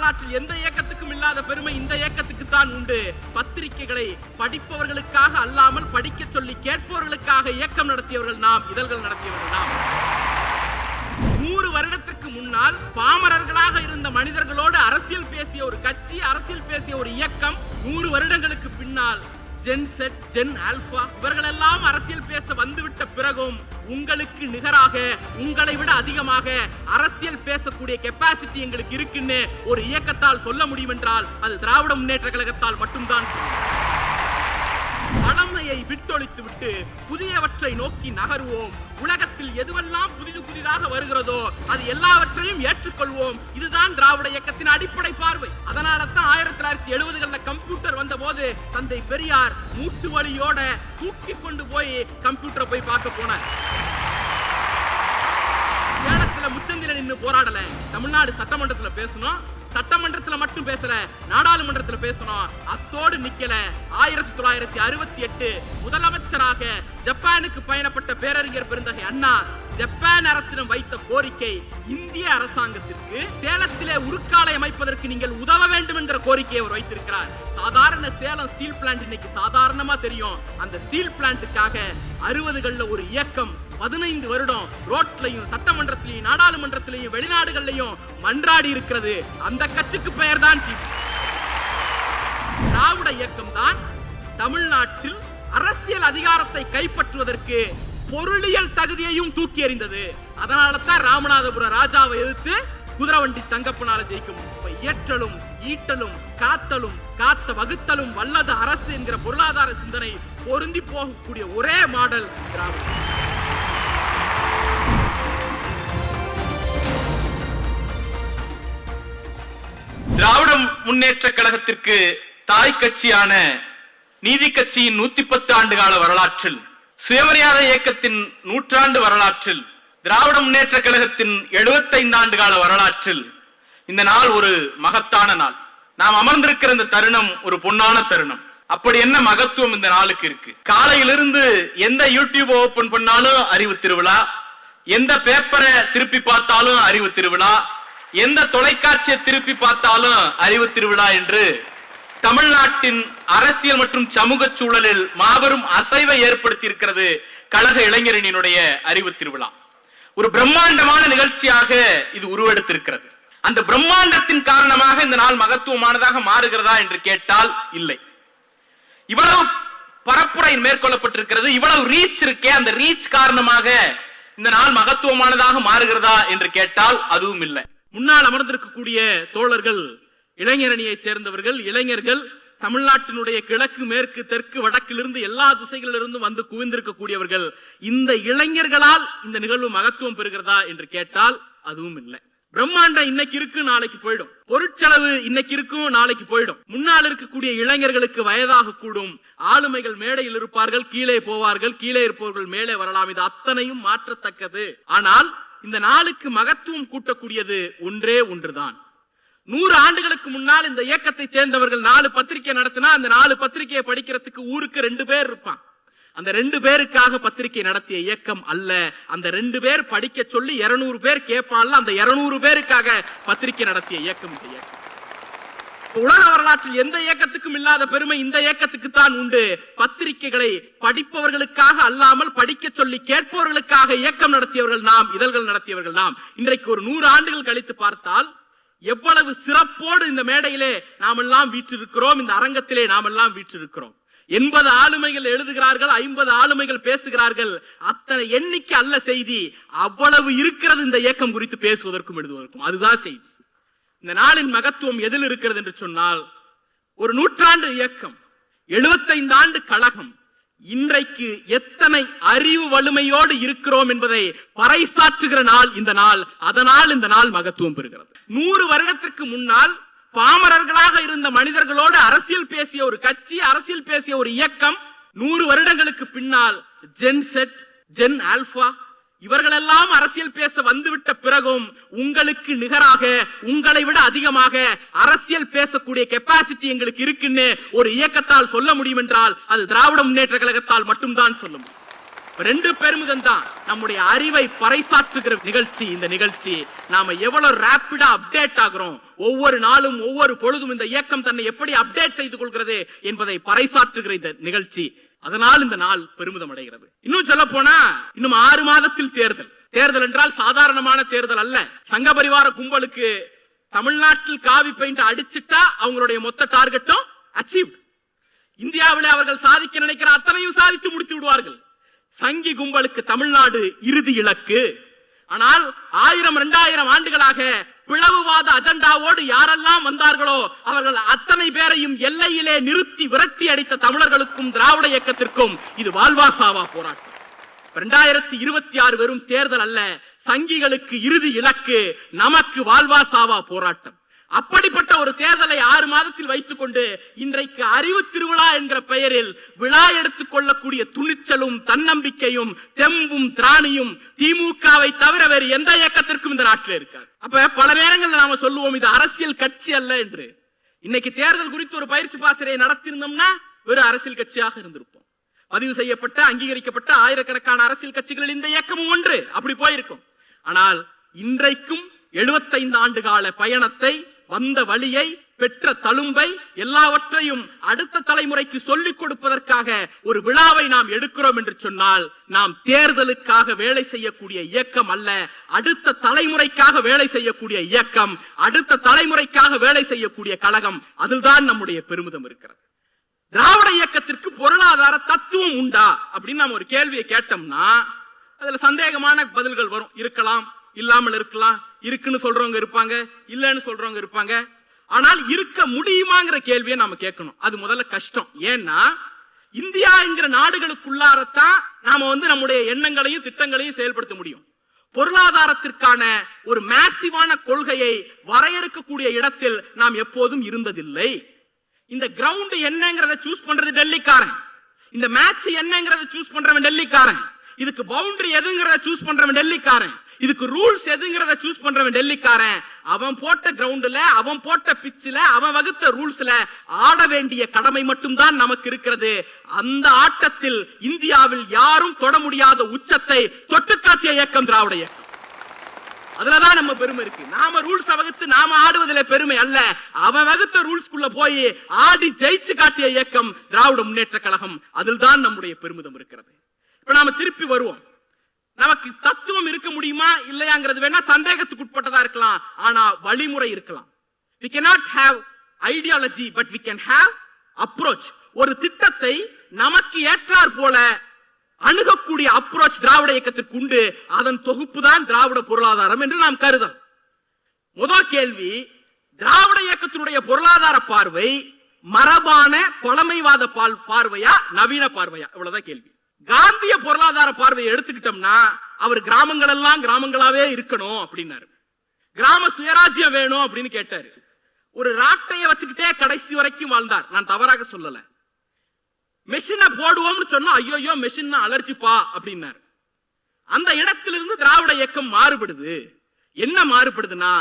வரலாற்றில் எந்த இயக்கத்துக்கும் இல்லாத பெருமை இந்த இயக்கத்துக்கு தான் உண்டு. பத்திரிகைகளை படிப்பவர்களுக்காக அல்லாமல் படிக்க சொல்லி கேட்பவர்களுக்காக இயக்கம் நடத்தியவர்கள் நாம், இதழ்கள் நடத்தியவர்கள் நாம். 100 வருடத்திற்கு முன்னால் பாமரர்களாக இருந்த மனிதர்களோடு அரசியல் பேசிய ஒரு கட்சி, அரசியல் பேசிய ஒரு இயக்கம் 100 வருடங்களுக்கு பின்னால் ஜென் செட், ஜென் ஆல்பா இவர்களெல்லாம் அரசியல் பேச வந்துவிட்ட பிறகும் உங்களுக்கு நிகராக, உங்களை விட அதிகமாக அரசியல் பேசக்கூடிய கெப்பாசிட்டி எங்களுக்கு இருக்குன்னு ஒரு இயக்கத்தால் சொல்ல முடியும் என்றால் அது திராவிட முன்னேற்ற கழகத்தால் மட்டும்தான். பழமையை விட்டொழித்து விட்டு புதியவற்றை நோக்கி நகருவோம். உலகத்தில் எதுவெல்லாம் புதிதாக வருகிறதோ அது எல்லாவற்றையும் ஏற்றுக்கொள்வோம். இதுதான் திராவிட இயக்கத்தின் அடிப்படை பார்வை. அதனால தான் 1970களில் கம்ப்யூட்டர் வந்த போது தந்தை பெரியார் மூட்டு வலியோட தூக்கி கொண்டு போய் கம்ப்யூட்டரை போய் பார்க்க போனார். சேலத்துல முச்சந்தில நின்று போராடல, தமிழ்நாடு சட்டமன்றத்துல பேசணும். சட்டமன்றத்தில் மட்டும் பேசல, நாடாளுமன்றத்தில் பேசணும். அத்தோடு நிக்கல. 1968 முதலமைச்சராக ஜப்பானுக்கு பயணப்பட்ட பேரறிஞர் பெருந்தகை அண்ணா ஜப்பான் அரசிடம் வைத்த கோரிக்கை இந்திய அரசாங்கத்திற்கு சேலத்திலே உருக்காலை அமைப்பதற்கு நீங்கள் உதவ வேண்டும் என்கிற கோரிக்கையை அவர் வைத்திருக்கிறார். சாதாரண சேலம் ஸ்டீல் பிளான்ட் இன்னைக்கு சாதாரணமா தெரியும். அந்த ஸ்டீல் பிளான்ட்டுக்காக 60களில் ஒரு இயக்கம் 15 வருடம் ரோட்லையும் சட்டமன்றத்திலையும் நாடாளுமன்றத்திலையும் வெளிநாடுகள்லையும் மன்றாடி இருக்கிறது. அந்த கட்சிக்கு பெயர் தான் திராவிட இயக்கம் தான் தமிழ்நாட்டில் அரசியல் அதிகாரத்தை கைப்பற்றுவதற்கு பொருளியல் தகுதியையும் தூக்கி எறிந்தது. அதனால தான் ராமநாதபுரம் ராஜாவை எதிர்த்து குதிரவண்டி தங்கப்பனால ஜெயிக்கும். இயற்றலும் ஈட்டலும் காத்தலும் காத்த வகுத்தலும் வல்லது அரசு என்கிற பொருளாதார சிந்தனை பொருந்தி போகக்கூடிய ஒரே மாடல் திராவிடம். திராவிட முன்னேற்ற கழகத்திற்கு தாய் கட்சியான நீதி கட்சியின் 110 ஆண்டு கால வரலாற்றில், சுயமரியாதை இயக்கத்தின் 100 வரலாற்றில், திராவிட முன்னேற்ற கழகத்தின் 75 ஆண்டு கால வரலாற்றில் இந்த நாள் ஒரு மகத்தான நாள். நாம் அமர்ந்திருக்கிற இந்த தருணம் ஒரு பொன்னான தருணம். அப்படி என்ன மகத்துவம் இந்த நாளுக்கு இருக்கு? காலையிலிருந்து எந்த யூடியூப் ஓபன் பண்ணாலும் அறிவு திருவிழா, எந்த பேப்பரை திருப்பி பார்த்தாலும் அறிவு திருவிழா, எந்த தொலைக்காட்சியை திருப்பி பார்த்தாலும் அறிவு திருவிழா என்று தமிழ்நாட்டின் அரசியல் மற்றும் சமூக சூழலில் மாபெரும் அசைவை ஏற்படுத்தி இருக்கிறது கழக இளைஞரணியினுடைய அறிவு திருவிழா. ஒரு பிரம்மாண்டமான நிகழ்ச்சியாக இது உருவெடுத்திருக்கிறது. அந்த பிரம்மாண்டத்தின் காரணமாக இந்த நாள் மகத்துவமானதாக மாறுகிறதா என்று கேட்டால் இல்லை. இவ்வளவு பரப்புரை மேற்கொள்ளப்பட்டிருக்கிறது, இவ்வளவு ரீச் இருக்கே, அந்த ரீச் காரணமாக இந்த நாள் மகத்துவமானதாக மாறுகிறதா என்று கேட்டால் அதுவும் இல்லை. முன்னால் அமர்ந்திருக்கக்கூடிய தோழர்கள் இளைஞரணியை சேர்ந்தவர்கள், இளைஞர்கள், தமிழ்நாட்டினுடைய கிழக்கு மேற்கு தெற்கு வடக்கிலிருந்து எல்லா திசைகளிலிருந்தும் வந்து குவிந்திருக்கக்கூடியவர்கள். இந்த இளைஞர்களால் இந்த நிகழ்வு மகத்துவம் பெறுகிறதா என்று கேட்டால் அதுவும் இல்லை. பிரம்மாண்டம் இன்னைக்கு இருக்கு, நாளைக்கு போயிடும். பொருட்செலவு இன்னைக்கு இருக்கும், நாளைக்கு போயிடும். முன்னால் இருக்கக்கூடிய இளைஞர்களுக்கு வயதாக கூடும், ஆளுமைகள் மேடையில் இருப்பார்கள், கீழே போவார்கள், கீழே இருப்பவர்கள் மேலே வரலாம். இது அத்தனையும் மாற்றத்தக்கது. ஆனால் இந்த நாளுக்கு மகத்துவம் கூட்டக்கூடியது ஒன்றே ஒன்றுதான். 100 ஆண்டுகளுக்கு முன்னால் இந்த இயக்கத்தை சேர்ந்தவர்கள் 4 பத்திரிகை நடத்தினா அந்த 4 பத்திரிகையை படிக்கிறதுக்கு ஊருக்கு 2 பேர் இருப்பான். அந்த 2 பேருக்காக பத்திரிகை நடத்திய இயக்கம் அல்ல. அந்த 2 பேர் படிக்க சொல்லி 200 பேர் கேட்பான்ல, அந்த 200 பேருக்காக பத்திரிகை நடத்திய இயக்கம் இந்த இயக்கம். உலக வரலாற்றில் எந்த இயக்கத்துக்கும் இல்லாத பெருமை இந்த இயக்கத்துக்கு தான் உண்டு. பத்திரிகைகளை படிப்பவர்களுக்காக அல்லாமல் படிக்க சொல்லி கேட்பவர்களுக்காக இயக்கம் நடத்தியவர்கள் நாம், இதழ்கள் நடத்தியவர்கள் நாம். இன்றைக்கு ஒரு 100 ஆண்டுகள் கழித்து பார்த்தால் எவ்வளவு சிறப்போடு இந்த மேடையிலே நாம் எல்லாம் வீற்றிருக்கிறோம், இந்த அரங்கத்திலே நாம் எல்லாம் வீற்றிருக்கிறோம். 80 ஆளுமைகள் எழுதுகிறார்கள், 50 ஆளுமைகள் பேசுகிறார்கள். அத்தனை எண்ணிக்கை அல்ல செய்தி, அவ்வளவு இருக்கிறது இந்த இயக்கம் குறித்து பேசுவதற்கும் எழுதுவதற்கும். அதுதான் செய்தி. இந்த நாளின் மகத்துவம் எதில் இருக்கிறது என்று சொன்னால், ஒரு 100 இயக்கம், 75 ஆண்டு கழகம், இன்றைக்கு எத்தனை அறிவு வலிமையோடு இருக்கிறோம் என்பதை பறைசாற்றுகிற நாள் இந்த நாள். அதனால் இந்த நாள் மகத்துவம் பெறுகிறது. 100 வருடத்திற்கு முன்னால் பாமரர்களாக இருந்த மனிதர்களோடு அரசியல் பேசிய ஒரு கட்சி, அரசியல் பேசிய ஒரு இயக்கம் 100 வருடங்களுக்கு பின்னால் ஜென் செட், ஜென் ஆல்பா இவர்களெல்லாம் அரசியல் பேச வந்துவிட்ட பிறகும் உங்களுக்கு நிகராக, உங்களை விட அதிகமாக அரசியல் பேசக்கூடிய கெப்பாசிட்டி எங்களுக்கு இருக்குன்னு ஒரு இயக்கத்தால் சொல்ல முடியும் என்றால் அது திராவிட முன்னேற்ற கழகத்தால் மட்டும்தான் சொல்ல முடியும். ரெண்டு பெருமிதம் தான். நம்முடைய அறிவை பறைசாற்றுகிற நிகழ்ச்சி இந்த நிகழ்ச்சி. நாம எவ்வளவு ரேப்பிடா அப்டேட் ஆகிறோம், ஒவ்வொரு நாளும் ஒவ்வொரு பொழுதும் இந்த இயக்கம் தன்னை எப்படி அப்டேட் செய்து கொள்கிறது என்பதை பறைசாற்றுகிற இந்த நிகழ்ச்சி. அதனால் இந்த நாள் பெருமிதம் அடைகிறது. இன்னும் சொல்ல போனா இன்னும் 6 மாதத்தில் தேர்தல். தேர்தல் என்றால் சாதாரணமான தேர்தல் அல்ல. சங்க பரிவார கும்பலுக்கு தமிழ்நாட்டில் காவி பெயிண்ட் அடிச்சிட்டா அவங்களுடைய மொத்த டார்கெட்டும் அச்சீவ். இந்தியாவிலே அவர்கள் சாதிக்க நினைக்கிற அத்தனையும் சாதித்து முடித்து விடுவார்கள். சங்கி கும்பலுக்கு தமிழ்நாடு இறுதி இலக்கு. ஆனால் 1000-2000 ஆண்டுகளாக பிளவுவாத அஜெண்டாவோடு யாரெல்லாம் வந்தார்களோ அவர்கள் அத்தனை பேரையும் எல்லையிலே நிறுத்தி விரட்டி அடித்த தமிழர்களுக்கும் திராவிட இயக்கத்திற்கும் இது வாழ்வா சாவா போராட்டம். 2026 வெறும் தேர்தல் அல்ல, சங்கிகளுக்கு இறுதி இலக்கு, நமக்கு வாழ்வா சாவா போராட்டம். அப்படிப்பட்ட ஒரு தேர்தலை 6 மாதத்தில் வைத்துக் கொண்டு இன்றைக்கு அறிவு திருவிழா என்கிற பெயரில் விழா எடுத்துக் கொள்ளக்கூடிய துணிச்சலும் தன்னம்பிக்கையும் தெம்பும் திராணியும் திமுகவை தவிர வேறு எந்த இயக்கத்திற்கும் இந்த நாட்டில் இருக்காது. அப்ப பல நேரங்களில் நாம சொல்லுவோம் இது அரசியல் கட்சி அல்ல என்று. இன்னைக்கு தேர்தல் குறித்து ஒரு பயிற்சி பாசறையை நடத்தியிருந்தோம்னா வெறும் அரசியல் கட்சியாக இருந்திருப்போம். பதிவு செய்யப்பட்ட அங்கீகரிக்கப்பட்ட ஆயிரக்கணக்கான அரசியல் கட்சிகளில் இந்த இயக்கமும் ஒன்று, அப்படி போயிருக்கும். ஆனால் இன்றைக்கும் 75 ஆண்டு கால பயணத்தை, வந்த வழியை, பெற்ற தழும்பை எல்லாவற்றையும் அடுத்த தலைமுறைக்கு சொல்லிக் கொடுப்பதற்காக ஒரு விழாவை நாம் எடுக்கிறோம் என்று சொன்னால் நாம் தேர்தலுக்காக வேலை செய்யக்கூடிய இயக்கம் அல்ல, அடுத்த தலைமுறைக்காக வேலை செய்யக்கூடிய இயக்கம், அடுத்த தலைமுறைக்காக வேலை செய்யக்கூடிய கழகம். அதில்தான் நம்முடைய பெருமிதம் இருக்கிறது. திராவிட இயக்கத்திற்கு பொருளாதார தத்துவம் உண்டா அப்படின்னு நாம் ஒரு கேள்வியை கேட்டோம்னா அதுல சந்தேகமான பதில்கள் வரும். இருக்கலாம், இல்லாமல் இருக்கலாம், இருக்குன்னு சொல்றவங்க இருப்பாங்க, இல்லன்னு சொல்றவங்க இருப்பாங்க. ஆனால் இருக்க முடியுமாங்கிற கேள்வியை நாம கேட்கணும். அது முதல்ல கஷ்டம். ஏன்னா இந்தியா என்கிற நாடுகளுக்குள்ளாரத்தான் நாம நம்முடைய எண்ணங்களையும் திட்டங்களையும் செயல்படுத்த முடியும். பொருளாதாரத்திற்கான ஒரு மேசிவான கொள்கையை வரையறுக்கக்கூடிய இடத்தில் நாம் எப்போதும் இருந்ததில்லை. இந்த கிரவுண்ட் என்னங்கறத சூஸ் பண்றது டெல்லிக்காரன், இந்த மேட்ச் என்னங்கறத சூஸ் பண்றவன் டெல்லிக்காரன், இதுக்கு பவுண்டரி எதுங்கறத சூஸ் பண்றவன் டெல்லிக்காரன், இதுக்கு ரூல்ஸ் எதுங்கறத சூஸ் பண்றவன் டெல்லிக்காரன். அவன் போட்ட கிரவுண்ட்ல, அவன் போட்ட பிட்ச்ல, அவன் வகுத்த ரூல்ஸ்ல ஆட வேண்டிய கடமை மட்டும்தான் நமக்கு இருக்கிறது. அந்த ஆட்டத்தில் இந்தியாவில் யாரும் தொட முடியாத உச்சத்தை தொட்டுக்காட்டிய இயக்கம் திராவிட இயக்கம். அதுலதான் நம்ம பெருமை இருக்கு. நாம ரூல்ஸ் வகுத்து நாம ஆடுவதில் பெருமை அல்ல, அவன் வகுத்த ரூல்ஸ்குள்ள போய் ஆடி ஜெயிச்சு காட்டிய இயக்கம் திராவிட முன்னேற்ற கழகம். அதில் தான் நம்முடைய பெருமிதம் இருக்கிறது. இப்ப நாம திருப்பி வருவோம். நமக்கு தத்துவம் இருக்க முடியுமா இல்லையாங்கிறது வேணா சந்தேகத்துக்கு உட்பட்டதா இருக்கலாம், ஆனா வழிமுறை இருக்கலாம். we cannot have ideology but we can have approach. ஒரு திட்டத்தை நமக்கு ஏற்றார் போல அணுகக்கூடிய அப்ரோச் திராவிட இயக்கத்திற்கு உண்டு. அதன் தொகுப்பு தான் திராவிட பொருளாதாரம் என்று நாம் கருதலாம். முதல் கேள்வி, திராவிட இயக்கத்தினுடைய பொருளாதார பார்வை மரபான பழமைவாத பார்வையா நவீன பார்வையா? இவ்வளவுதான் கேள்வி. காந்திய பொருளாதார பார்வையை எடுத்துக்கிட்டோம்னா அவர் கிராமங்கள் எல்லாம் கிராமங்களாவே இருக்கணும் அப்படின்னாரு. கிராம சுயராஜ்யம் வேணும் அப்படின்னு கேட்டாரு. ஒரு ராட்டையை வச்சுக்கிட்டே கடைசி வரைக்கும் வாழ்ந்தார். நான் தவறாக சொல்லல. மெஷினை போடுவோம்னு சொன்னா ஐயோ மெஷின் அலர்ஜிப்பா அப்படின்னாரு. அந்த இடத்திலிருந்து திராவிட இயக்கம் மாறுபடுது. என்ன மாறுபடுதுன்னா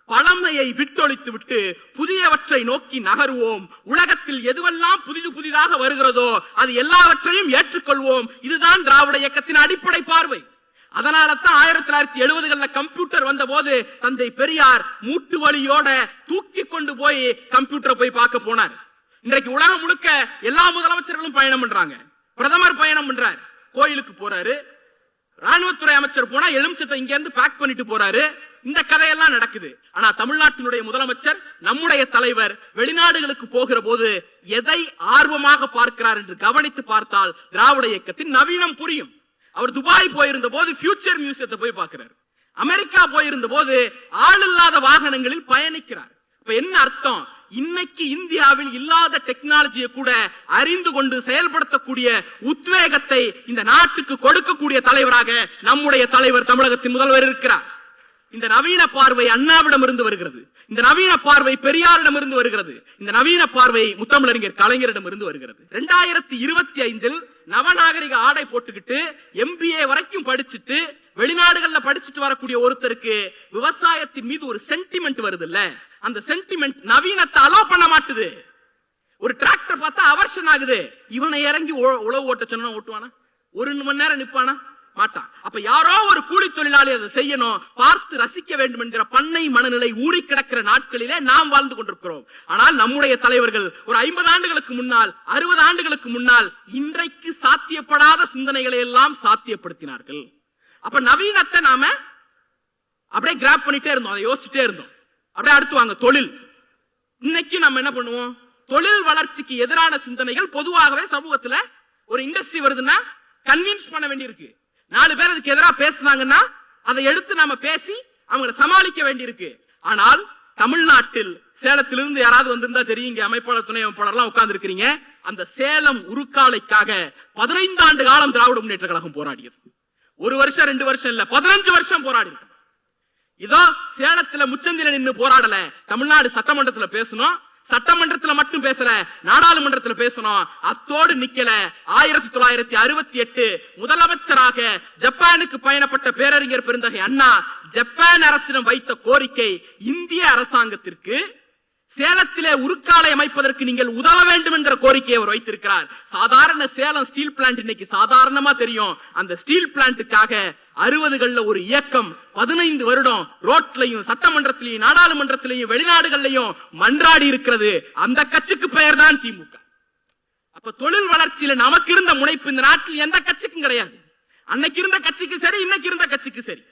பழமையை விட்டொழித்து விட்டு புதியவற்றை நோக்கி நகருவோம். உலகத்தில் எதுவெல்லாம் புதிதாக வருகிறதோ அது எல்லாவற்றையும் ஏற்றுக்கொள்வோம். இதுதான் திராவிட இயக்கத்தின் அடிப்படை பார்வை. அதனால தான் 1970களில் கம்ப்யூட்டர் வந்த போது தந்தை பெரியார் மூட்டு வலியோட தூக்கி கொண்டு போய் கம்ப்யூட்டரை போய் பார்க்க போனார். இன்றைக்கு உலகம் முழுக்க எல்லா முதலமைச்சர்களும் பயணம் பண்றாங்க. பிரதமர் பயணம் பண்றாரு, கோயிலுக்கு போறாரு. ராணுவத்துறை அமைச்சர் போனா எலுமிச்சத்தை இங்க இருந்து பேக் பண்ணிட்டு போறாரு. இந்த கதையெல்லாம் நடக்குது. ஆனா தமிழ்நாட்டினுடைய முதலமைச்சர், நம்முடைய தலைவர் வெளிநாடுகளுக்கு போகிற போது எதை ஆர்வமாக பார்க்கிறார் என்று கவனித்து பார்த்தால் திராவிட இயக்கத்தின் நவீனம் புரியும். அவர் துபாய் போயிருந்த போது ஃபியூச்சர் மியூசியத்தை போய் பார்க்கிறார். அமெரிக்கா போயிருந்த போது ஆள் இல்லாத வாகனங்களில் பயணிக்கிறார். இப்ப என்ன அர்த்தம்? இன்னைக்கு இந்தியாவில் இல்லாத டெக்னாலஜியை கூட அறிந்து கொண்டு செயல்படுத்தக்கூடிய உத்வேகத்தை இந்த நாட்டுக்கு கொடுக்கக்கூடிய தலைவராக நம்முடைய தலைவர் தமிழகத்தின் முதல்வர் இருக்கிறார். இந்த நவீன பார்வை அண்ணாவிடம் இருந்து வருகிறது. இந்த நவீன பார்வை பெரியாரிடம் இருந்து வருகிறது. இந்த நவீன பார்வை முத்தமிழறிஞர் கலைஞரிடம் இருந்து வருகிறது. 2025 நவநாகரிக ஆடை போட்டுக்கிட்டு MBA வரைக்கும் படிச்சுட்டு வெளிநாடுகள்ல படிச்சுட்டு வரக்கூடிய ஒருத்தருக்கு விவசாயத்தின் மீது ஒரு சென்டிமெண்ட் வருது இல்ல, அந்த சென்டிமெண்ட் நவீனத்தை அலோ பண்ண மாட்டுது. ஒரு டிராக்டர் பார்த்தா அவர்ஷன் ஆகுது. இவனை இறங்கி உழவு ஓட்ட சொன்னா ஓட்டுவானா? ஒரு மணி நேரம் நிப்பானா? மாட்டான். அப்ப யாரோ ஒரு கூலி தொழிலாளி அதை செய்யணும், பார்த்து ரசிக்க வேண்டும் என்கிற பண்ணை மனநிலை ஊறி கிடக்கிற நாட்களிலே நாம் வாழ்ந்து கொண்டிருக்கிறோம். ஆனால் நம்முடைய தலைவர்கள் ஒரு 50 ஆண்டுகளுக்கு முன்னால், 60 ஆண்டுகளுக்கு முன்னால் இன்றைக்கு சாத்தியப்படாத சிந்தனைகளை எல்லாம் சாத்தியப்படுத்தினார்கள். அப்ப நவீனத்தை நாம அப்படியே கிராப் பண்ணிட்டே இருந்தோம், அதை யோசிச்சுட்டே இருந்தோம். அப்படியே அடுத்து வாங்க தொழில். இன்னைக்கு நம்ம என்ன பண்ணுவோம்? தொழில் வளர்ச்சிக்கு எதிரான சிந்தனைகள் பொதுவாகவே சமூகத்துல ஒரு இண்டஸ்ட்ரி வருதுன்னா கன்வின்ஸ் பண்ண வேண்டியிருக்கு. 4 பேர் அதுக்கு எதிராக பேசினாங்கன்னா அதை எடுத்து நாம பேசி அவங்களை சமாளிக்க வேண்டியிருக்கு. ஆனால் தமிழ்நாட்டில் சேலத்திலிருந்து யாராவது வந்திருந்தா தெரியுங்க, அமைப்பாளர் துணை அமைப்பாளர்லாம் உட்கார்ந்து இருக்கிறீங்க. அந்த சேலம் உருக்காலைக்காக 15 ஆண்டு காலம் திராவிட முன்னேற்ற கழகம் போராடியது. 1 வருஷம் 2 வருஷம் இல்ல, 15 வருஷம் போராடி இருக்கு. இதோ சேலத்துல முச்சந்தில நின்று போராடல, தமிழ்நாடு சட்டமன்றத்துல பேசணும். சட்டமன்றத்துல மட்டும் பேசல, நாடாளுமன்றத்துல பேசணும். அத்தோடு நிக்கல. 1968 முதலமைச்சராக ஜப்பானுக்கு பயணப்பட்ட பேரறிஞர் பெருந்தகை அண்ணா ஜப்பான் அரசிடம் வைத்த கோரிக்கை, இந்திய அரசாங்கத்திற்கு சேலத்திலே உருக்காலை அமைப்பதற்கு நீங்கள் உதவ வேண்டும் என்கிற கோரிக்கையை அவர் வைத்திருக்கிறார். சாதாரண சேலம் ஸ்டீல் பிளான்ட் இன்னைக்கு சாதாரணமா தெரியும். அந்த ஸ்டீல் பிளான்ட்டுக்காக 60களில் ஒரு இயக்கம் 15 வருடம் ரோட்லையும் சட்டமன்றத்திலையும் நாடாளுமன்றத்திலையும் வெளிநாடுகள்லையும் மன்றாடி இருக்கிறது. அந்த கட்சிக்கு பெயர் தான் திமுக. அப்ப தொழில் வளர்ச்சியில நமக்கு இருந்த முனைப்பு இந்த நாட்டில் எந்த கட்சிக்கும் கிடையாது. அன்னைக்கு இருந்த கட்சிக்கு சரி, இன்னைக்கு இருந்த கட்சிக்கு சரி.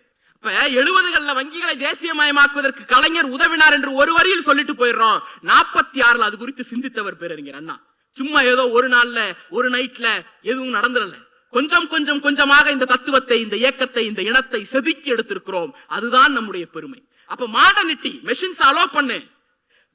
70களில் வங்கிகளை தேசியமயமாக்குவதற்கு கலைஞர் உதவினார் என்று ஒரு வரியில் சொல்லிட்டு போயிடுறோம். 46 அது குறித்து சிந்தித்தவர் பேரறிஞர் அண்ணா. சும்மா ஏதோ ஒரு நாள்ல ஒரு நைட்ல எதுவும் நடந்துடல. கொஞ்சம் கொஞ்சம் கொஞ்சமாக இந்த தத்துவத்தை, இந்த இயக்கத்தை, இந்த இனத்தை செதுக்கி எடுத்திருக்கிறோம். அதுதான் நம்முடைய பெருமை. அப்ப மாடர்னிட்டி, மெஷின்ஸ் அலோ பண்ணு,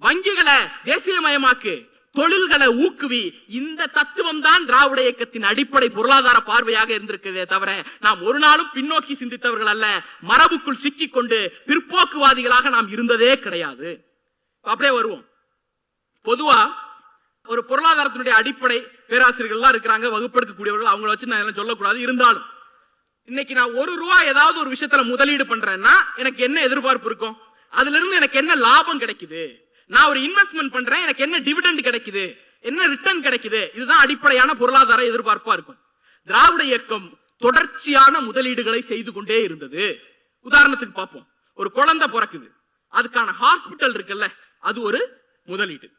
வங்கிகளை தேசியமயமாக்கு, தொழில்களை ஊக்குவி. இந்த தத்துவம் தான் திராவிட இயக்கத்தின் அடிப்படை பொருளாதார பார்வையாக இருந்திருக்கிறதே தவிர நாம் ஒரு நாளும் பின்னோக்கி சிந்தித்தவர்கள் அல்ல. மரபுக்குள் சிக்கிக் கொண்டு பிற்போக்குவாதிகளாக நாம் இருந்ததே கிடையாது. அப்படியே வருவோம். பொதுவா ஒரு பொருளாதாரத்தினுடைய அடிப்படை பேராசிரியர்கள்லாம் இருக்கிறாங்க, வகுப்பெடுக்கக்கூடியவர்கள். அவங்கள வச்சு நான் எல்லாம் சொல்லக்கூடாது. இருந்தாலும் இன்னைக்கு நான் ₹1 ஏதாவது ஒரு விஷயத்துல முதலீடு பண்றேன்னா எனக்கு என்ன எதிர்பார்ப்பு இருக்கும்? அதுல இருந்து எனக்கு என்ன லாபம் கிடைக்குது? நான் ஒரு இன்வெஸ்ட்மெண்ட் பண்றேன், எனக்கு என்ன டிவிடெண்ட் கிடைக்குது, என்ன ரிட்டர்ன் கிடைக்குது? இதுதான் அடிப்படையான பொருளாதார எதிர்பார்ப்பா இருக்கும். திராவிட இயக்கம் தொடர்ச்சியான முதலீடுகளை செய்து கொண்டே இருந்தது. உதாரணத்துக்கு பார்ப்போம். ஒரு குழந்தை பிறக்குது, அதுக்கான ஹாஸ்பிட்டல் இருக்குல்ல, அது ஒரு முதலீடு.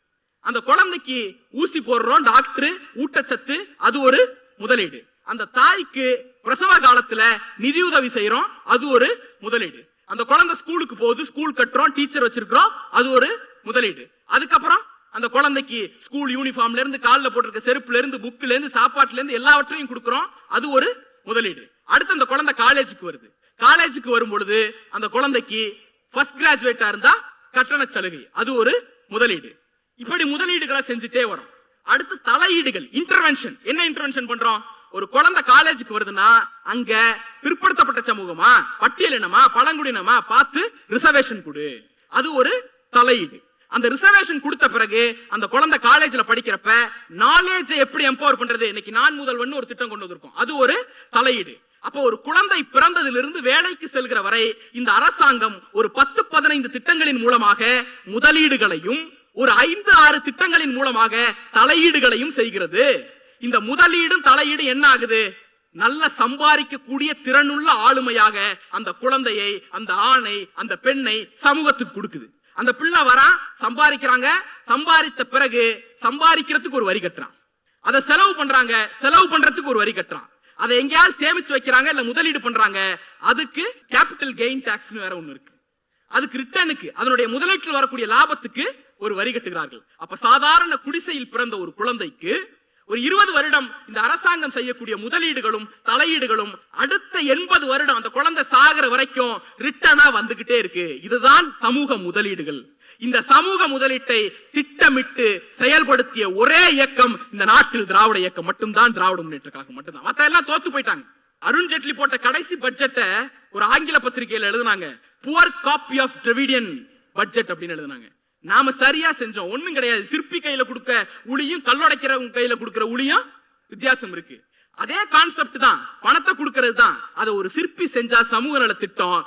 அந்த குழந்தைக்கு ஊசி போடுறோம், டாக்டர், ஊட்டச்சத்து, அது ஒரு முதலீடு. அந்த தாய்க்கு பிரசவ காலத்துல நிதியுதவி செய்யறோம், அது ஒரு முதலீடு. அந்த குழந்தை ஸ்கூலுக்கு போகுது, ஸ்கூல் கட்டுறோம், டீச்சர் வச்சிருக்கிறோம், அது ஒரு முதலீடு. அதுக்கப்புறம் அந்த குழந்தைக்கு ஸ்கூல் யூனிஃபார்ம்ல இருந்து, காலில் போட்டிருக்க செருப்புல இருந்து, புக்ல இருந்து, சாப்பாட்டுல இருந்து எல்லாவற்றையும் கொடுக்கிறோம், அது ஒரு முதலீடு. அடுத்து அந்த குழந்தை காலேஜுக்கு வருது. காலேஜுக்கு வரும் பொழுது அந்த குழந்தைக்கு ஃபர்ஸ்ட் கிராஜுவேட்டா இருந்தா கட்டண சலுகை, அது ஒரு முதலீடு. இப்படி முதலீடுகளை செஞ்சுட்டே வரும். அடுத்து தலையீடுகள், இன்டர்வென்ஷன். என்ன இன்டர்வென்ஷன் பண்றோம்? ஒரு குழந்தை காலேஜுக்கு வருதுன்னா அங்க பிற்படுத்தப்பட்ட சமூகமா, பட்டியலினமா, பழங்குடியினமா பார்த்து ரிசர்வேஷன் கொடு, அது ஒரு தலையீடு. அந்த ரிசர்வேஷன் கொடுத்த பிறகு அந்த குழந்தை காலேஜ்ல படிக்கிறப்ப நாலேஜை எப்படி எம்பவர் பண்றது? இன்னைக்கு நான் முதல்வன் ஒரு திட்டம் கொண்டு வந்திருக்கோம், அது ஒரு தலையீடு. அப்போ ஒரு குழந்தை பிறந்ததிலிருந்து வேலைக்கு செல்கிற வரை இந்த அரசாங்கம் ஒரு 10-15 திட்டங்களின் மூலமாக முதலீடுகளையும் ஒரு 5-6 திட்டங்களின் மூலமாக தலையீடுகளையும் செய்கிறது. இந்த முதலீடும் தலையீடு என்ன ஆகுது? நல்ல சம்பாதிக்கக்கூடிய திறனுள்ள ஆளுமையாக அந்த குழந்தையை, அந்த ஆணை, அந்த பெண்ணை சமூகத்துக்கு கொடுக்குது. அந்த பிள்ளை வரா, சம்பாதிக்கிறாங்க, சம்பாதித்த பிறகு சம்பாதிக்கிறதுக்கு ஒரு வரி கட்டுறான், அதை செலவு பண்றாங்க, செலவு பண்றதுக்கு ஒரு வரி கட்டுறான், அதை எங்கேயாவது சேமிச்சு வைக்கிறாங்க, இல்ல முதலீடு பண்றாங்க, அதுக்கு கேபிட்டல் கெயின் டாக்ஸ் வேற ஒண்ணு இருக்கு, அதுக்கு ரிட்டர்னுக்கு, அதனுடைய முதலீட்டில் வரக்கூடிய லாபத்துக்கு ஒரு வரி கட்டுகிறார்கள். அப்ப சாதாரண குடிசையில் பிறந்த ஒரு குழந்தைக்கு ஒரு 20 வருடம் இந்த அரசாங்கம் செய்யக்கூடிய முதலீடுகளும் தலையீடுகளும் அடுத்த 80 வருடம் அந்த குழந்தை சாகிற வரைக்கும் ரிட்டர்னா வந்துகிட்டே இருக்கு. இதுதான் சமூக முதலீடுகள். இந்த சமூக முதலீட்டை திட்டமிட்டு செயல்படுத்திய ஒரே இயக்கம் இந்த நாட்டில் திராவிட இயக்கம் மட்டும்தான், திராவிட முன்னேற்ற கழகம் மட்டும்தான். மத்த எல்லாம் தோத்து போயிட்டாங்க. அருண் ஜேட்லி போட்ட கடைசி பட்ஜெட்டை ஒரு ஆங்கில பத்திரிகையில் எழுதினாங்க, poor copy of Dravidian budget அப்படின்னு எழுதினாங்க. நாம சரியா செஞ்சோம், ஒண்ணும் கிடையாது. சிற்பி கையில கொடுக்க உளியும் கல்லுடைக்கிறவங்க கையில கொடுக்கிற உளியும் வித்தியாசம் இருக்கு. அதே கான்செப்ட் தான், பணத்தை கொடுக்கிறது தான். அதை ஒரு சிற்பி செஞ்சா சமூக நல திட்டம்,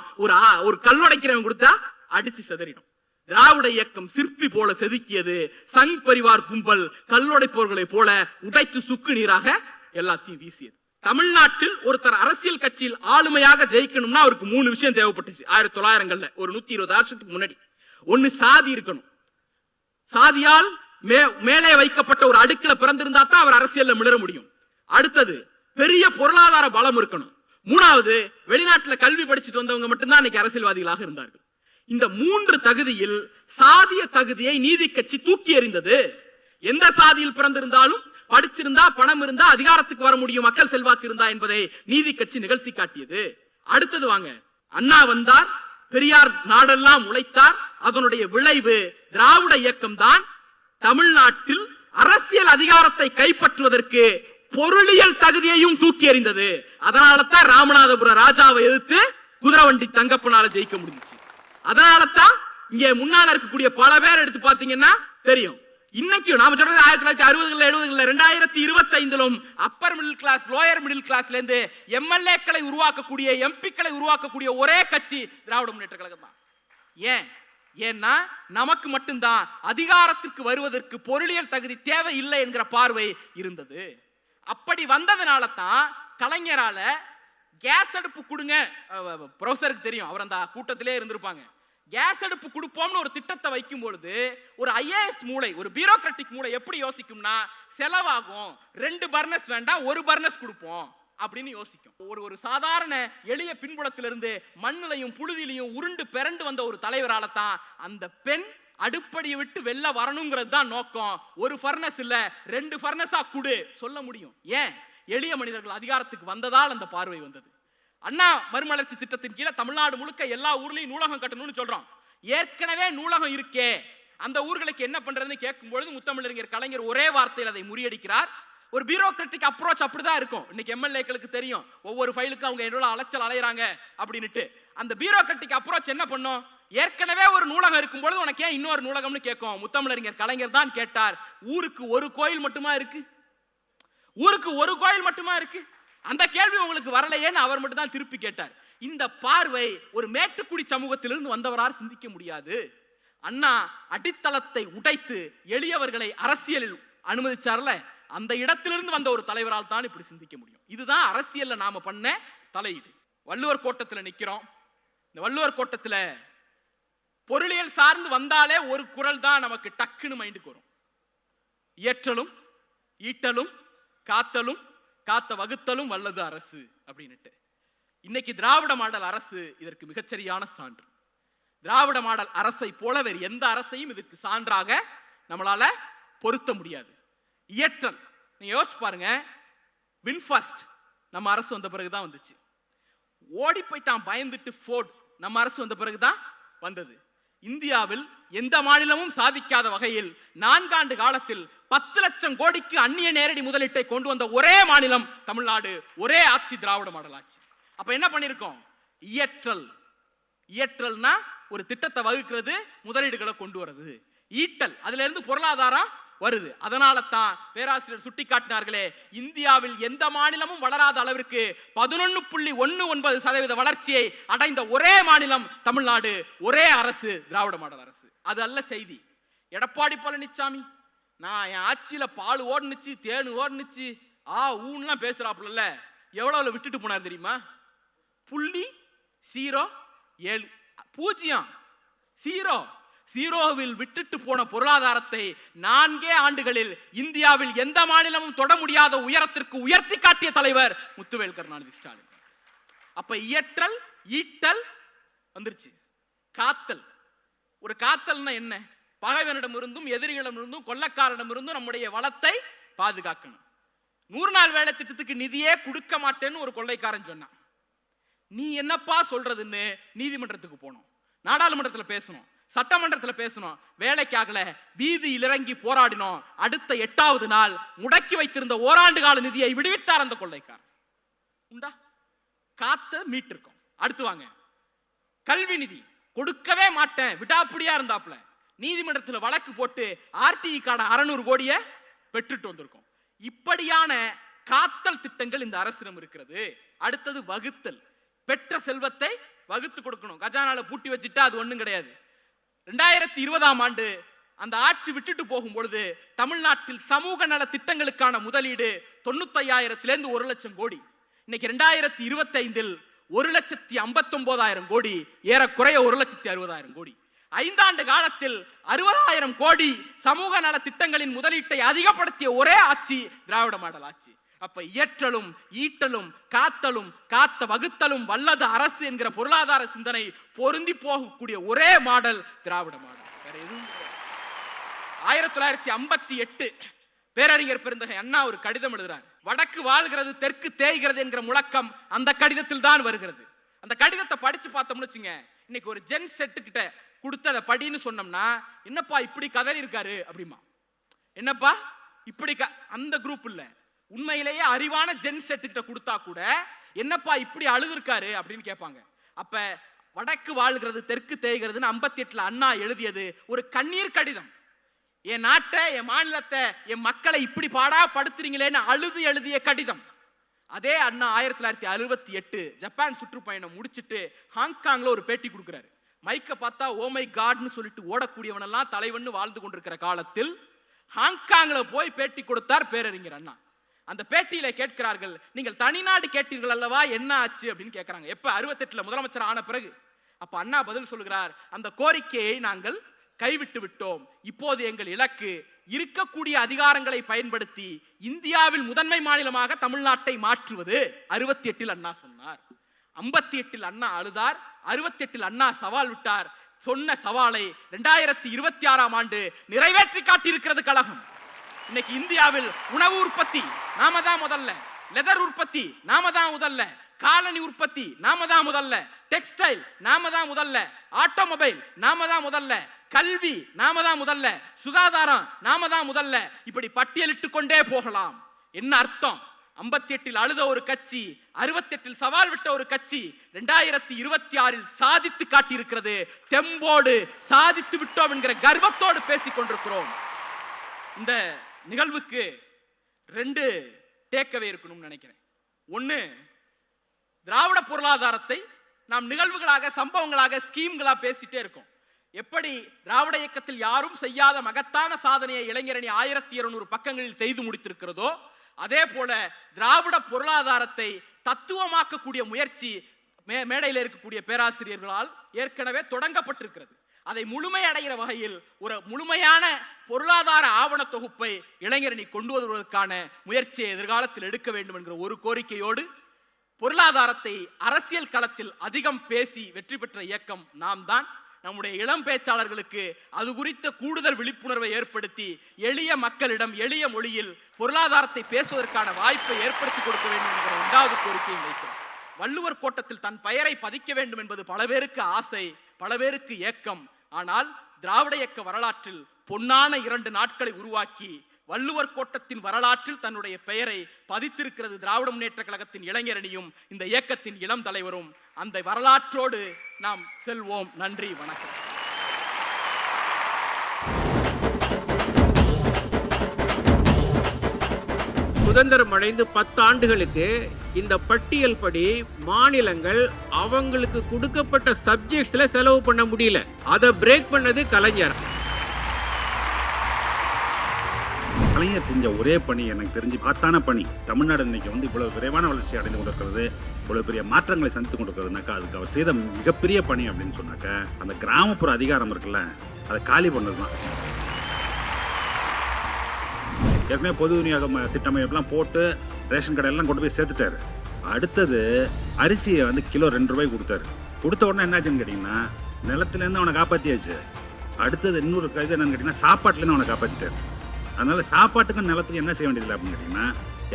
ஒரு கல்லுடைக்கிறவங்க கொடுத்தா அடிச்சு செதறிடும். திராவிட இயக்கம் சிற்பி போல செதுக்கியது, சங் பரிவார் கும்பல் கல்லுடைப்பவர்களை போல உடைத்து சுக்கு நீராக எல்லாத்தையும் வீசியது. தமிழ்நாட்டில் ஒருத்தர் அரசியல் கட்சியில் ஆளுமையாக ஜெயிக்கணும்னா அவருக்கு 3 விஷயம் தேவைப்பட்டுச்சு 1900ங்கள்ல, ஒரு 120 வருஷத்துக்கு முன்னாடி. ஒன்னு சாதி இருக்கணும். சாதியால் மேலே வைக்கப்பட்ட ஒரு அடுக்குல பிறந்திருந்தா தான் அவர் அரசியல்ல மிளற முடியும். அடுத்தது பெரிய பொருளாதார பலம் இருக்கணும். மூணாவது வெளிநாட்டுல கல்வி படிச்சுட்டு வந்தவங்க மட்டும்தான் இன்னைக்கு அரசியல்வாதிகளாக இருந்தார்கள். இந்த 3 தகுதியில் சாதிய தகுதியை நீதி கட்சி தூக்கி எறிந்தது. எந்த சாதியில் பிறந்திருந்தாலும் படிச்சிருந்தா, பணம் இருந்தா அதிகாரத்துக்கு வர முடியும், மக்கள் செல்வாக்கு இருந்தா என்பதை நீதி கட்சி நிகழ்த்தி காட்டியது. அடுத்தது வாங்க, அண்ணா வந்தார், பெரியார் நாடெல்லாம் உழைத்தார். அதனுடைய விளைவு திராவிட இயக்கம் தான் தமிழ்நாட்டில் அரசியல் அதிகாரத்தை கைப்பற்றுவதற்கு பொருளியல் தகுதியையும் தூக்கி எறிந்தது. அதனால தான் ராமநாதபுரம் ராஜாவை எதிர்த்து குதிரவண்டி தங்கப்பனால ஜெயிக்க முடிஞ்சிச்சு. அதனால தான் இங்கே முன்னால இருக்கக்கூடிய பல பேர் எடுத்து பாத்தீங்கன்னா தெரியும். இன்னைக்கு நாம சொல்றது 1960கள் 70கள் 2025லும் upper middle class, lower middle கிளாஸ்ல இருந்து எம்எல்ஏக்களை உருவாக்கக்கூடிய, எம்பிக்களை உருவாக்கக்கூடிய ஒரே கட்சி திராவிட முன்னேற்ற கழகம் தான். ஏன்னா நமக்கு மட்டும்தான் அதிகாரத்திற்கு வருவதற்கு பொருளியல் தகுதி தேவை இல்லை என்கிற பார்வை இருந்தது. அப்படி வந்ததுனால தான் கலைஞரால கேஸ் அடுப்பு கொடுங்க, ப்ரொஃபசருக்கு தெரியும், அவர் அந்த கூட்டத்திலே இருந்திருப்பாங்க. கேஸ் அடுப்பு கொடுப்போம்னு ஒரு திட்டத்தை வைக்கும் பொழுது ஒரு ஐஏஎஸ் மூளை, ஒரு பியூரோக்ராட்டிக் மூளை எப்படி யோசிக்கும்னா, செலவாகும், 2 பர்னஸ் வேண்டாம், 1 பர்னஸ் கொடுப்போம் அப்படின்னு யோசிக்கும். ஒரு சாதாரண எளிய பின்புலத்திலிருந்து மண்ணிலையும் புழுதியிலையும் உருண்டு பிறண்டு வந்த ஒரு தலைவரால தான் அந்த பெண் அடுப்படியை விட்டு வெளில வரணுங்கிறது தான் நோக்கம். 1 ஃபர்னஸ் இல்ல 2 ஃபர்னஸா குடு சொல்ல முடியும். ஏன்? எளிய மனிதர்கள் அதிகாரத்துக்கு வந்ததால் அந்த பார்வை வந்தது. அண்ணா மறுமலர்ச்சி திட்டத்தின் கீழே தமிழ்நாடு முழுக்க எல்லா ஊர்லயும் நூலகம் கட்டணும்னு சொல்றோம். ஏற்கனவே நூலகம் இருக்கே, அந்த ஊர்களுக்கு என்ன பண்றதுன்னு கேட்கும் பொழுது முத்தமிழறிஞர் கலைஞர் ஒரே வார்த்தையில் அதை முறியடிக்கிறார். ஒரு பியூரோக்ராட்டிக் அப்ரோச் அப்படிதான் இருக்கும். இன்னைக்கு எம்எல்ஏக்களுக்கு தெரியும் ஒவ்வொரு ஃபைலுக்கும் அவங்க எவ்வளவு அலைச்சல் அலையறாங்க அப்படின்னுட்டு. அந்த பியூரோக்ராட்டிக் அப்ரோச் என்ன பண்ணும்? ஏற்கனவே ஒரு நூலகம் இருக்கும் பொழுது உனக்கு ஏன் இன்னொரு நூலகம்னு கேட்கும். முத்தமிழறிஞர் கலைஞர் தான் கேட்டார், ஊருக்கு ஒரு கோயில் மட்டுமா இருக்கு? ஊருக்கு ஒரு கோயில் மட்டுமா இருக்கு? அந்த கேள்வி உங்களுக்கு வரலையேன்னு அவர் மட்டும் தான் திருப்பி கேட்டார். இந்த பார்வை ஒரு மேட்டுக்குடி சமூகத்திலிருந்து வந்தவரால் சிந்திக்க முடியாது. அண்ணா அடித்தளத்தை உடைத்து எளியவர்களை அரசியலில் அனுமதிச்சார்ல, அந்த இடத்திலிருந்து வந்த ஒரு தலைவரால் தான் இப்படி சிந்திக்க முடியும். இதுதான் அரசியல்ல நாம பண்ண தலையீடு. வள்ளுவர் கோட்டத்துல நிக்கிறோம். இந்த வள்ளுவர் கோட்டத்துல பொருளியல் சார்ந்து வந்தாலே ஒரு குரல் தான் நமக்கு டக்குன்னு மைண்டுக்கு வரும். இயற்றலும் ஈட்டலும் காத்தலும் காத்த வகுத்தலும் வல்லது அரசு அப்படின்னுட்டு. இன்னைக்கு திராவிட மாடல் அரசு இதற்கு மிகச்சரியான சான்று. திராவிட மாடல் அரசை போல வேறு எந்த அரசையும் இதுக்கு சான்றாக நம்மளால பொருத்த முடியாது. இயற்றல் நீங்க யோசிச்சு பாருங்க, வின்ஃபாஸ்ட் நம்ம அரசு வந்த பிறகுதான் வந்துச்சு. ஓடி போயிட்டான் பயந்துட்டு ஃபோர்ட் நம்ம அரசு வந்த பிறகுதான் வந்தது. இந்தியாவில் எந்த மாநிலமும் சாதிக்காத வகையில் 4 ஆண்டு காலத்தில் 10 லட்சம் கோடிக்கு அந்நிய நேரடி முதலீட்டை கொண்டு வந்த ஒரே மாநிலம் தமிழ்நாடு. ஒரே ஆட்சி திராவிட மாடல் ஆட்சி. அப்ப என்ன பண்ணிருக்கோம்? இயற்றல். இயற்றல்னா ஒரு திட்டத்தை வகுக்கிறது, முதலீடுகளை கொண்டு வருது. ஈட்டல், அதுல இருந்து பொருளாதாரம் வருது. அதனால தான் பேராசிரியர் சுட்டிக்காட்டினார்களே, இந்தியாவில் எந்த மாநிலமும் வளராத அளவிற்கு 11.19% வளர்ச்சியை அடைந்த ஒரே மாநிலம் தமிழ்நாடு. ஒரே அரசு திராவிட மாடல் அரசு. அது அல்ல செய்தி. எடப்பாடி பழனிசாமி நான் என் ஆட்சியில பால் ஓடுனுச்சு, தேனு ஓடுனுச்சு, ஊன்லாம் பேசுறாப்புல, எவ்வளவு விட்டுட்டு போனார் தெரியுமா? 0.07 ஜீரோவில் விட்டுட்டு போன பொருளாதாரத்தை 4 ஆண்டுகளில் இந்தியாவில் எந்த மாநிலமும் தொட முடியாத உயரத்திற்கு உயர்த்தி காட்டிய தலைவர் முத்துவேல் கருணாநிதி ஸ்டாலின். அப்ப இயற்றல் ஈட்டல் வந்துருச்சு. காத்தல். ஒரு காத்தல்னா என்ன? பகைவனிடம் இருந்தும் எதிரிகளிடம் இருந்தும் கொள்ளக்காரனிடம் இருந்தும் நம்முடைய வளத்தை பாதுகாக்கணும். 100 நாள் வேலை திட்டத்துக்கு நிதியே கொடுக்க மாட்டேன்னு ஒரு கொள்ளைக்காரன் சொன்னான். நீ என்னப்பா சொல்றதுன்னு நீதிமன்றத்துக்கு போனோம், நாடாளுமன்றத்தில் பேசணும், சட்டமன்றத்தில் பேசணும். வேலைக்காகல வீதியில் இறங்கி போராடினோம். அடுத்த 8வது நாள் முடக்கி வைத்திருந்த ஓராண்டு கால நிதியை விடுவித்தார் அந்த கொள்ளைக்காரர். உண்டா? காத்த மீட்டிருக்கோம். அடுத்து வாங்க, கல்வி நிதி கொடுக்கவே மாட்டேன் விடாப்பிடியா இருந்தாப்ல, நீதிமன்றத்தில் வழக்கு போட்டு ஆர்டிஇ கார்டு 600 கோடியை பெற்றுட்டு வந்திருக்கோம். இப்படியான காத்தல் திட்டங்கள் இந்த அரசிடம் இருக்கிறது. அடுத்தது வகுத்தல். பெற்ற செல்வத்தை வகுத்து கொடுக்கணும். கஜானால பூட்டி வச்சுட்டா அது ஒண்ணும் கிடையாது. 2020ஆம் ஆண்டு அந்த ஆட்சி விட்டுட்டு போகும் பொழுது தமிழ்நாட்டில் சமூக நல திட்டங்களுக்கான முதலீடு 95,000 1 லட்சம் கோடி. இன்னைக்கு 2025 1,59,000 கோடி, ஏறக்குறைய 1,60,000 கோடி. 5 ஆண்டு காலத்தில் 60,000 கோடி சமூக நல திட்டங்களின் முதலீட்டை அதிகப்படுத்திய ஒரே ஆட்சி திராவிட மாடல் ஆட்சி. அப்ப இயற்றலும் ஈட்டலும் காத்தலும் காத்த வகுத்தலும் வல்லது அரசு என்கிற பொருளாதார சிந்தனை பொருந்தி போகக்கூடிய ஒரே மாடல் திராவிட மாடல், வேற எதுவும். 1958 பேரறிஞர் பெருந்தகை அண்ணா ஒரு கடிதம் எழுதுறார். வடக்கு வாழ்கிறது தெற்கு தேய்கிறது என்கிற முழக்கம் அந்த கடிதத்தில் தான் வருகிறது. அந்த கடிதத்தை படிச்சு பார்த்தோம்னு வச்சுங்க, இன்னைக்கு ஒரு ஜென் செட்டு கிட்ட கொடுத்து அதை படின்னு சொன்னோம்னா, என்னப்பா இப்படி கதறி இருக்காரு அப்படிமா, என்னப்பா இப்படி அந்த குரூப் இல்ல, உண்மையிலேயே அறிவான ஜென் செட்டு கிட்ட கொடுத்தா கூட என்னப்பா இப்படி அழுதுருக்காரு அப்படின்னு கேட்பாங்க. அப்ப வடக்கு வாழ்கிறது தெற்கு தேய்கிறதுன்னு 58 அண்ணா எழுதியது ஒரு கண்ணீர் கடிதம். என் நாட்டை, என் மாநிலத்தை, என் மக்களை இப்படி பாடா படுத்துறீங்களேன்னு அழுது எழுதிய கடிதம். அதே அண்ணா 1968 ஜப்பான் சுற்றுப்பயணம் முடிச்சிட்டு ஹாங்காங்ல ஒரு பேட்டி கொடுக்கிறாரு. மைக்க பார்த்தா ஓ மை காட்னு சொல்லிட்டு ஓடக்கூடியவனெல்லாம் தலைவன் வாழ்ந்து கொண்டிருக்கிற காலத்தில் ஹாங்காங்ல போய் பேட்டி கொடுத்தார் பேரறிஞர் அண்ணா. அந்த பேட்டியில கேட்கிறார்கள், நீங்கள் தனிநாடு கேட்டீர்கள் அல்லவா, என்ன ஆச்சு அப்படின்னு கேட்கிறாங்க. எப்ப 68 முதலமைச்சர் ஆன பிறகு. அப்ப அண்ணா பதில் சொல்கிறார், அந்த கோரிக்கையை நாங்கள் கைவிட்டு விட்டோம். இப்போது எங்கள் இலக்கு இருக்கக்கூடிய அதிகாரங்களை பயன்படுத்தி இந்தியாவில் முதன்மை மாநிலமாக தமிழ்நாட்டை மாற்றுவது. 68 அண்ணா சொன்னார். 58 அண்ணா அழுதார். 68 அண்ணா சவால் விட்டார். சொன்ன சவாலை 2026 ஆண்டு நிறைவேற்றி காட்டியிருக்கிறது கழகம். இன்னைக்கு இந்தியாவில் உணவு உற்பத்தி நாம தான் முதல்ல, லெதர் உற்பத்தி நாம தான் முதல்ல, காலனி உற்பத்தி நாம தான் முதல்ல, டெக்ஸ்டைல் நாம தான் முதல்ல, ஆட்டோமொபைல் நாம தான் முதல்ல, கல்வி நாம தான் முதல்ல, சுகாதாரம் நாம தான் முதல்ல, இப்படி பட்டியலிட்டு கொண்டே போகலாம். என்ன அர்த்தம்? 58 அழுத ஒரு கட்சி, 68 சவால் விட்ட ஒரு கட்சி 2026 சாதித்து காட்டியிருக்கிறது. தெம்போடு சாதித்து விட்டோம் என்கிற கர்வத்தோடு பேசிக் கொண்டிருக்கிறோம். இந்த நிகழ்வுக்கு 2 டேக்அவே இருக்கணும்னு நினைக்கிறேன். ஒன்னு, திராவிட பொருளாதாரத்தை நாம் நிகழ்வுகளாக, சம்பவங்களாக, ஸ்கீம்களா பேசிட்டே இருக்கோம். எப்படி திராவிட இயக்கத்தில் யாரும் செய்யாத மகத்தான சாதனையை இளைஞரணி 1200 பக்கங்களில் செய்து முடித்திருக்கிறதோ, அதே போல திராவிட பொருளாதாரத்தை தத்துவமாக்கக்கூடிய முயற்சி மேடையில் இருக்கக்கூடிய பேராசிரியர்களால் ஏற்கனவே தொடங்கப்பட்டிருக்கிறது. அதை முழுமை அடைகிற வகையில் ஒரு முழுமையான பொருளாதார ஆவண தொகுப்பை இளைஞரணி கொண்டு வருவதற்கான முயற்சியை எதிர்காலத்தில் எடுக்க வேண்டும் என்கிற ஒரு கோரிக்கையோடு, பொருளாதாரத்தை அரசியல் களத்தில் அதிகம் பேசி வெற்றி பெற்ற இயக்கம் நாம் தான். நம்முடைய இளம் பேச்சாளர்களுக்கு அது குறித்த கூடுதல் விழிப்புணர்வை ஏற்படுத்தி எளிய மக்களிடம் எளிய மொழியில் பொருளாதாரத்தை பேசுவதற்கான வாய்ப்பை ஏற்படுத்தி கொடுக்க வேண்டும் என்கிற 2வது கோரிக்கையை வைக்கிறோம். வள்ளுவர் கோட்டத்தில் தன் பெயரை பதிக்க வேண்டும் என்பது பல பேருக்கு ஆசை, பல பேருக்கு ஏக்கம். ஆனால் திராவிட இயக்க வரலாற்றில் பொன்னான 2 நாட்களை உருவாக்கி வள்ளுவர் கோட்டத்தின் வரலாற்றில் தன்னுடைய பெயரை பதித்திருக்கிறது திராவிட முன்னேற்ற கழகத்தின் இளைஞரணியும் இந்த இயக்கத்தின் இளம் தலைவரும். அந்த வரலாற்றோடு நாம் செல்வோம். நன்றி, வணக்கம். சுதந்திரம் அடைந்து 10 ஆண்டுகளுக்கு இந்த பட்டியல் படி மாநிலங்கள் அவங்களுக்கு கொடுக்கப்பட்ட சப்ஜெக்ட்ஸ்ல செலவு பண்ண முடியல. அதை பிரேக் பண்ணது கலைஞர். கலைஞர் செஞ்ச ஒரே பணி எனக்கு தெரிஞ்சு மகத்தான பணி. தமிழ்நாடு இன்னைக்கு இவ்வளவு விரைவான வளர்ச்சி அடைந்து கொண்டிருக்கிறது, இவ்வளவு பெரிய மாற்றங்களை சந்தித்து கொண்டிருக்கிறதுனாக்கா அதுக்கு அவர் செய்த மிகப்பெரிய பணி அப்படின்னு சொன்னாக்க அந்த கிராமப்புற அதிகாரம் இருக்குல்ல, அதை காலி பண்ணதுதான். ஏற்கனவே பொது விநியோக திட்டமைப்பெல்லாம் போட்டு ரேஷன் கடையெல்லாம் கொண்டு போய் சேர்த்துட்டாரு. அடுத்தது அரிசியை கிலோ 2 ரூபாய் கொடுத்தாரு. கொடுத்த உடனே என்னாச்சுன்னு கேட்டிங்கன்னா, நிலத்துலேருந்து அவனை காப்பாற்றியாச்சு. அடுத்தது இன்னொரு இது என்னன்னு கேட்டிங்கன்னா, சாப்பாட்டுலேருந்து அவனை காப்பாற்றிட்டாரு. அதனால சாப்பாட்டுக்கும் நிலத்துக்கும் என்ன செய்ய வேண்டியதில்லை அப்படின்னு கேட்டிங்கன்னா,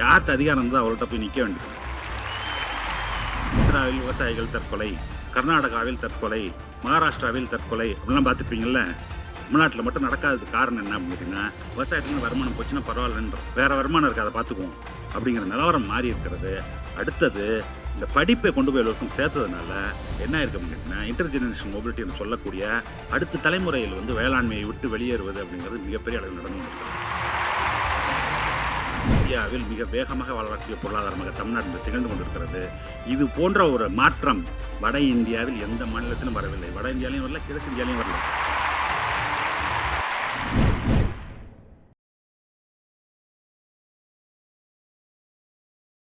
யார்கிட்ட அதிகாரம் இருந்தால் அவர்கிட்ட போய் நிற்க வேண்டியது. ஆந்திராவில் விவசாயிகள் தற்கொலை, கர்நாடகாவில் தற்கொலை, மகாராஷ்டிராவில் தற்கொலை அப்படிலாம் பார்த்துருப்பீங்கள்ல. தமிழ்நாட்டில் மட்டும் நடக்காதது காரணம் என்ன அப்படின்னு கேட்டிங்கன்னா, விவசாயத்துக்கு வருமானம் போச்சுன்னா பரவாயில்லன்ற, வேற வருமானம் இருக்குது அதை பார்த்துக்குவோம் அப்படிங்கிற நிலவரம் மாறி இருக்கிறது. அடுத்தது இந்த படிப்பை கொண்டு போய் எல்லோருக்கும் சேர்த்ததுனால என்ன இருக்கு அப்படின்னு கேட்டிங்கன்னா, இன்டர் ஜெனரேஷன் மொபிலிட்டின்னு சொல்லக்கூடிய அடுத்த தலைமுறையில் வேளாண்மையை விட்டு வெளியேறுவது அப்படிங்கிறது மிகப்பெரிய அளவில் நடந்து கொண்டிருக்கிறது. இந்தியாவில் மிக வேகமாக வளரக்கூடிய பொருளாதாரமாக தமிழ்நாடு திகழ்ந்து கொண்டிருக்கிறது. இது போன்ற ஒரு மாற்றம் வட இந்தியாவில் எந்த மாநிலத்திலும் வரவில்லை. வட இந்தியாலையும் வரல, கிழக்கு இந்தியாலையும் வரல.